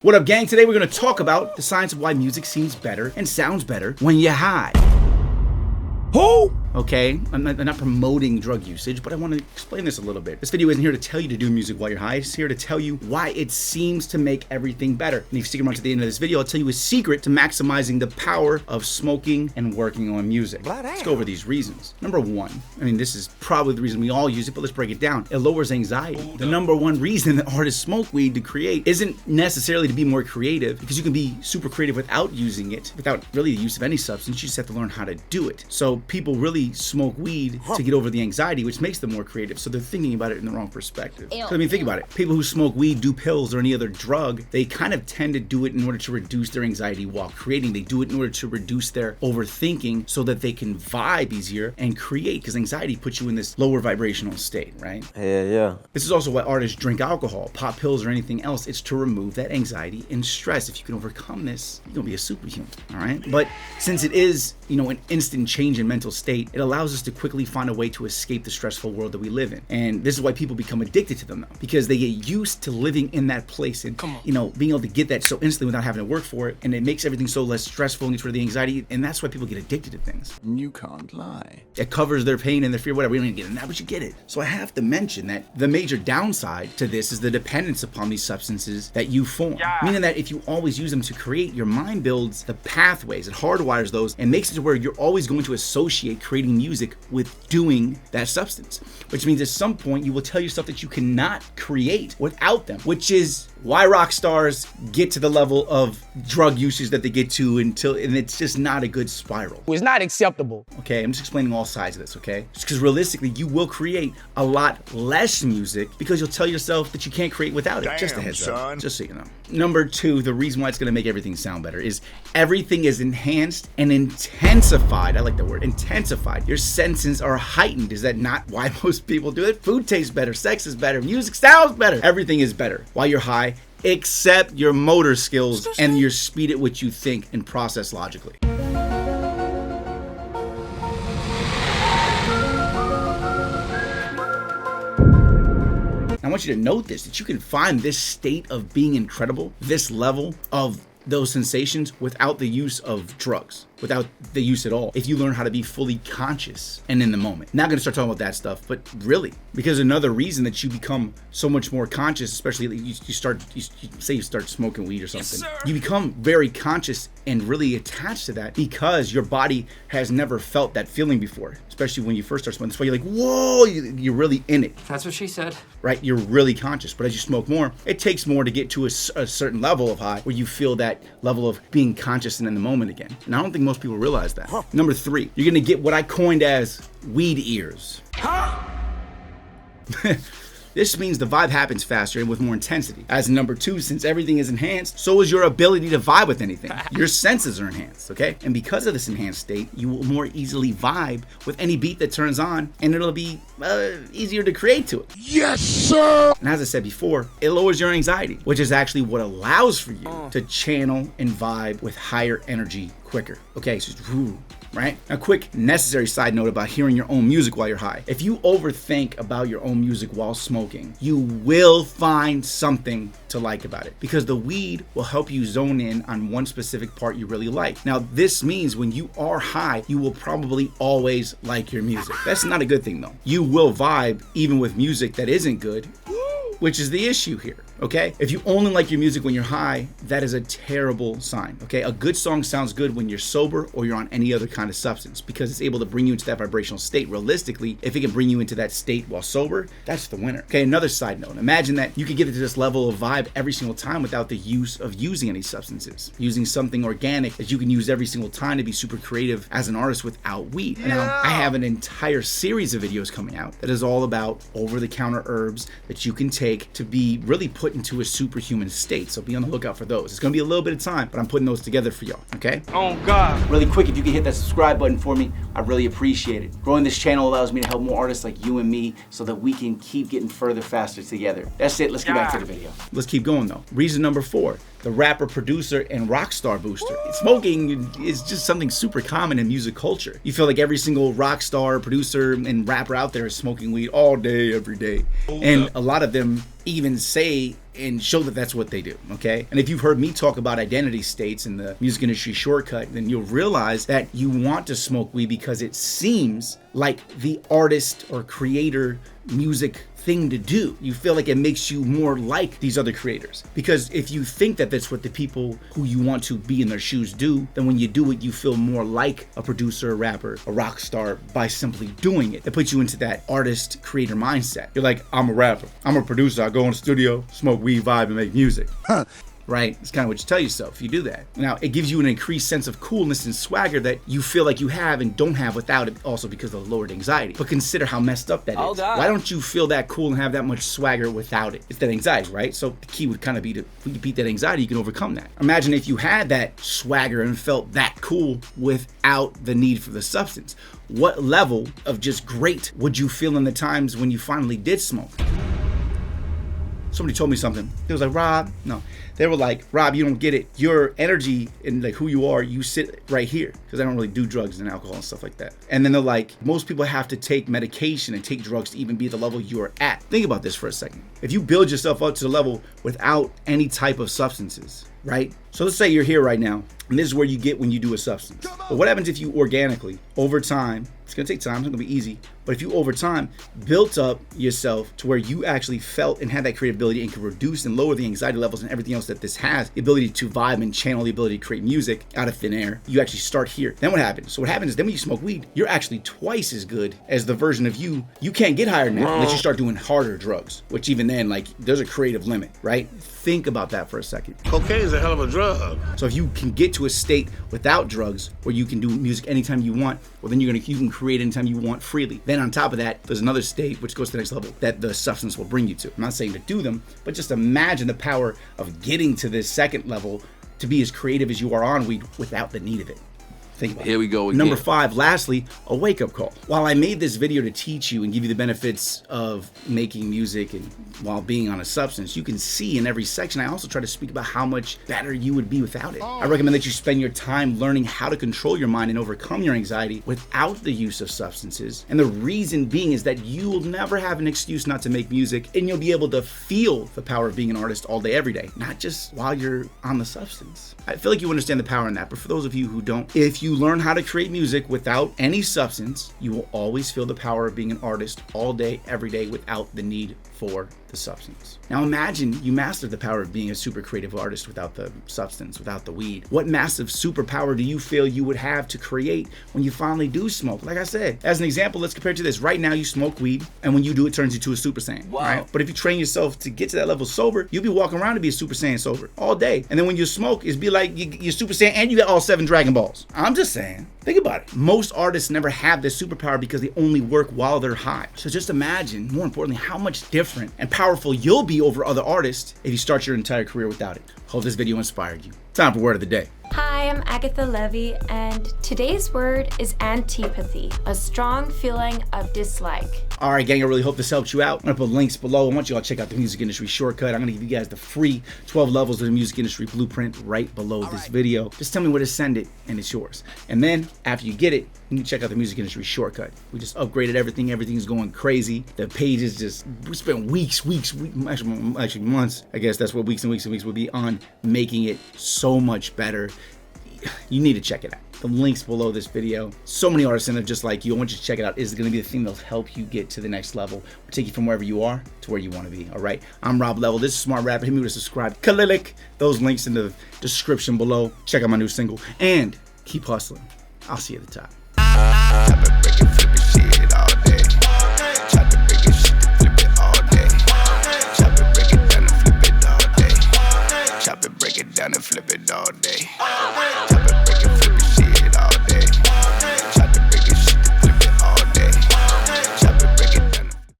What up, gang? Today we're going to talk about the science of why music seems better and sounds better when you're high. Who? Okay, I'm not promoting drug usage, but I want to explain this a little bit. This video isn't here to tell you to do music while you're high. It's here to tell you why it seems to make everything better. And if you stick around to the end of this video, I'll tell you a secret to maximizing the power of smoking and working on music. Let's go over these reasons. Number one, I mean, this is probably the reason we all use it, but let's break it down. It lowers anxiety. The number one reason that artists smoke weed to create isn't necessarily to be more creative, because you can be super creative without using it, without really the use of any substance. You just have to learn how to do it. So people really smoke weed to get over the anxiety, which makes them more creative. So they're thinking about it in the wrong perspective. I mean, think about it. People who smoke weed, do pills, or any other drug, they kind of tend to do it in order to reduce their anxiety while creating. They do it in order to reduce their overthinking so that they can vibe easier and create, because anxiety puts you in this lower vibrational state, right? Yeah. This is also why artists drink alcohol, pop pills, or anything else. It's to remove that anxiety and stress. If you can overcome this, you're gonna be a superhuman, all right? But since it is, an instant change in mental state, it allows us to quickly find a way to escape the stressful world that we live in. And this is why people become addicted to them, though, because they get used to living in that place and, being able to get that so instantly without having to work for it. And it makes everything so less stressful and gets rid of the anxiety. And that's why people get addicted to things. You can't lie. It covers their pain and their fear, whatever. We don't even get into that, but you get it. So I have to mention that the major downside to this is the dependence upon these substances that you form. Meaning that if you always use them to create, your mind builds the pathways, it hardwires those, and makes it to where you're always going to associate creating music with doing that substance. Which means at some point you will tell yourself that you cannot create without them, which is why rock stars get to the level of drug usage that they get to and it's just not a good spiral. It's not acceptable. Okay, I'm just explaining all sides of this, okay? Just because realistically, you will create a lot less music because you'll tell yourself that you can't create without it. Just a heads up, just so you know. Number two, the reason why it's gonna make everything sound better is everything is enhanced and intensified. I like that word, intensified. Your senses are heightened. Is that not why most people do it? Food tastes better, sex is better, music sounds better. Everything is better while you're high, except your motor skills and your speed at which you think and process logically. I want you to note this, that you can find this state of being incredible, this level of those sensations without the use of drugs, without the use at all, if you learn how to be fully conscious and in the moment. Not gonna start talking about that stuff, but really, because another reason that you become so much more conscious, especially you say you start smoking weed or something, you become very conscious and really attached to that because your body has never felt that feeling before, especially when you first start smoking. That's why you're like, whoa, you're really in it. That's what she said. Right? You're really conscious, but as you smoke more, it takes more to get to a certain level of high where you feel that level of being conscious and in the moment again. And I don't think most people realize that. Number three, you're gonna get what I coined as weed ears. This means the vibe happens faster and with more intensity. As number two, since everything is enhanced, so is your ability to vibe with anything. Your senses are enhanced, okay? And because of this enhanced state, you will more easily vibe with any beat that turns on, and it'll be easier to create to it. Yes, sir! And as I said before, it lowers your anxiety, which is actually what allows for you to channel and vibe with higher energy quicker. Okay, so right? A quick necessary side note about hearing your own music while you're high. If you overthink about your own music while smoking, you will find something to like about it, because the weed will help you zone in on one specific part you really like. Now, this means when you are high, you will probably always like your music. That's not a good thing though. You will vibe even with music that isn't good, which is the issue here, okay? If you only like your music when you're high, that is a terrible sign, okay? A good song sounds good when you're sober or you're on any other kind of substance, because it's able to bring you into that vibrational state. Realistically, if it can bring you into that state while sober, that's the winner. Okay, another side note, imagine that you could get into this level of vibe every single time without the use of using any substances, using something organic that you can use every single time to be super creative as an artist without weed. Now, I have an entire series of videos coming out that is all about over-the-counter herbs that you can take to be really put into a superhuman state. So be on the lookout for those. It's gonna be a little bit of time, but I'm putting those together for y'all, okay? Oh God. Really quick, if you can hit that subscribe button for me, I really appreciate it. Growing this channel allows me to help more artists like you and me so that we can keep getting further faster together. That's it, let's get back to the video. Let's keep going though. Reason number four, the rapper, producer, and rock star booster. Smoking is just something super common in music culture. You feel like every single rock star, producer, and rapper out there is smoking weed all day, every day. And a lot of them even say and show that that's what they do, okay? And if you've heard me talk about identity states in the music industry shortcut, then you'll realize that you want to smoke weed because it seems like the artist or creator music thing to do. You feel like it makes you more like these other creators. Because if you think that that's what the people who you want to be in their shoes do, then when you do it, you feel more like a producer, a rapper, a rock star by simply doing it. It puts you into that artist creator mindset. You're like, I'm a rapper, I'm a producer, I go in the studio, smoke weed, vibe, and make music. Right? It's kind of what you tell yourself if you do that. Now, it gives you an increased sense of coolness and swagger that you feel like you have and don't have without it, also because of lowered anxiety. But consider how messed up that is. God. Why don't you feel that cool and have that much swagger without it? It's that anxiety, right? So the key would kind of be to, when you beat that anxiety, you can overcome that. Imagine if you had that swagger and felt that cool without the need for the substance. What level of just great would you feel in the times when you finally did smoke? Somebody told me something. They was like, Rob, no. They were like, Rob, you don't get it. Your energy and like who you are, you sit right here. Because I don't really do drugs and alcohol and stuff like that. And then they're like, most people have to take medication and take drugs to even be at the level you are at. Think about this for a second. If you build yourself up to the level without any type of substances, right? So let's say you're here right now, and this is where you get when you do a substance. But what happens if you organically, over time, it's gonna take time, it's not gonna be easy, but if you over time built up yourself to where you actually felt and had that creativity and could reduce and lower the anxiety levels and everything else that this has, the ability to vibe and channel, the ability to create music out of thin air, you actually start here. Then what happens? So what happens is then when you smoke weed, you're actually twice as good as the version of you. You can't get higher than that unless you start doing harder drugs, which even then, like, there's a creative limit, right? Think about that for a second. Cocaine is a hell of a drug. So if you can get to a state without drugs where you can do music anytime you want, well then you can create anytime you want freely. Then on top of that, there's another state which goes to the next level that the substance will bring you to. I'm not saying to do them, but just imagine the power of getting to this second level to be as creative as you are on weed without the need of it. Think about it. Here we go again. Number 5, lastly, a wake-up call. While I made this video to teach you and give you the benefits of making music and while being on a substance, you can see in every section I also try to speak about how much better you would be without it. I recommend that you spend your time learning how to control your mind and overcome your anxiety without the use of substances. And the reason being is that you will never have an excuse not to make music, and you'll be able to feel the power of being an artist all day, every day, not just while you're on the substance. I feel like you understand the power in that, but for those of you who don't, if you learn how to create music without any substance, you will always feel the power of being an artist all day, every day, without the need for the substance. Now imagine you mastered the power of being a super creative artist without the substance, without the weed. What massive superpower do you feel you would have to create when you finally do smoke? Like I said, as an example, let's compare it to this. Right now you smoke weed, and when you do it, turns you to a Super Saiyan, right? But if you train yourself to get to that level sober, you'll be walking around to be a Super Saiyan sober all day. And then when you smoke, it's be like you're Super Saiyan and you got all 7 Dragon Balls. I'm just saying. Think about it. Most artists never have this superpower because they only work while they're high. So just imagine, more importantly, how much different and powerful you'll be over other artists if you start your entire career without it. Hope this video inspired you. Time for word of the day. Hi, I'm Agatha Levy, and today's word is antipathy, a strong feeling of dislike. All right, gang, I really hope this helped you out. I'm gonna put links below. I want you all to check out the music industry shortcut. I'm gonna give you guys the free 12 levels of the music industry blueprint right below this video. Just tell me where to send it, and it's yours. And then after you get it, you can check out the music industry shortcut. We just upgraded everything. Everything's going crazy. The page is just, we spent weeks, actually months. I guess that's what weeks and weeks and weeks will be on making it so much better. You need to check it out. The links below this video. So many artists in there just like you. I want you to check it out. It's going to be the thing that'll help you get to the next level, or take you from wherever you are to where you want to be. All right. I'm Rob Level. This is Smart Rapper. Hit me with a subscribe. Click those links in the description below. Check out my new single and keep hustling. I'll see you at the top.